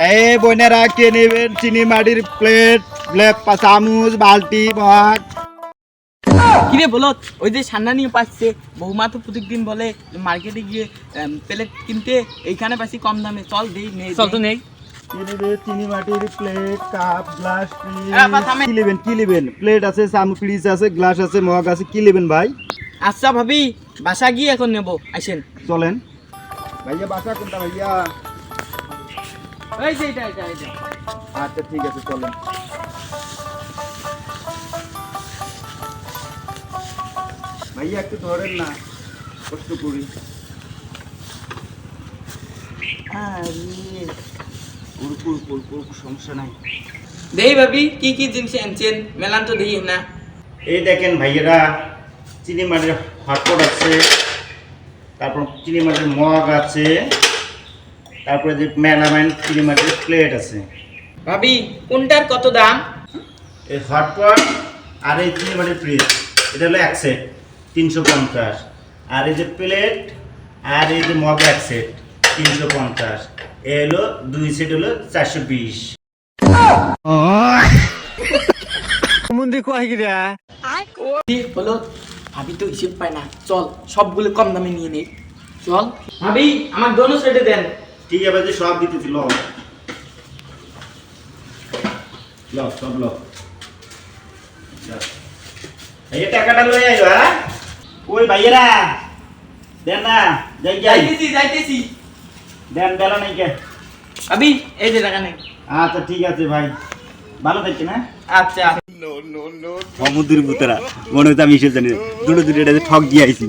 এই বোনেরা কে নেবেন চিনি মাটির প্লেট চামচ বালতি মগ? কিরে বলো, ওই যে সান্না নিয়ে পাচ্ছে বৌমা তো প্রত্যেকদিন বলে মার্কেটে গিয়ে প্লেট কিনতে, এইখানে পাচ্ছি কম দামে, চল দেই নেই, চল তো নেই। কে নেবে চিনি মাটির প্লেট কাপ গ্লাস থামে। কি নেবেন প্লেট আছে চামচ পিস আছে গ্লাস আছে মগ আছে কি নেবেন ভাই? আচ্ছা ভাবি, বাসা গিয়ে এখন নেবো, আসেন। চলেন ভাইয়া, বাসা কোনটা ভাইয়া? এই যে এটা এটা এটা। আচ্ছা ঠিক আছে চলেন। ভাইয়া একটু ধরেন না, কষ্ট করি। সমস্যা নাই। দেই ভাবি, কি কি জিনিস আনছেন মেলান তো দেই না। এই দেখেন ভাইয়েরা, চিনি মাটির হটপট আছে, তারপর চিনি মাটির মগ আছে, তারপরে যে মেলামাইন চিনি মাটির প্লেট আছে। ভাবি কোনটার কত দাম? এই হটপট আর এই চিনি মাটির ফ্রিজ এটা হলো এক সেট 350, আর এই যে প্লেট আর এই যে মগ এক সেট 350, এ হলো 2 সেট হলো 420। বলো ভাবি তো হিসেব পায় না, চল সবগুলো কম দামে নিয়ে নেই, চল। ভাবি আমার দোনো সেটে দেন। ঠিক আছে যে সব দিতেছি, ল সব ল। এই টাকাটা লই আইবা। ওই ভাইয়েরা দেন না, যাইতেছি। দেন বেলা নাই কে? ভাবি এই যে টাকা নেই। আচ্ছা ঠিক আছে ভাই, ভালো থাকছি না। আচ্ছা। সমুদ্রের ভূতেরা মনে হচ্ছে আমি এসে জানি দুটো এটা ঠক দিয়ে আইছি।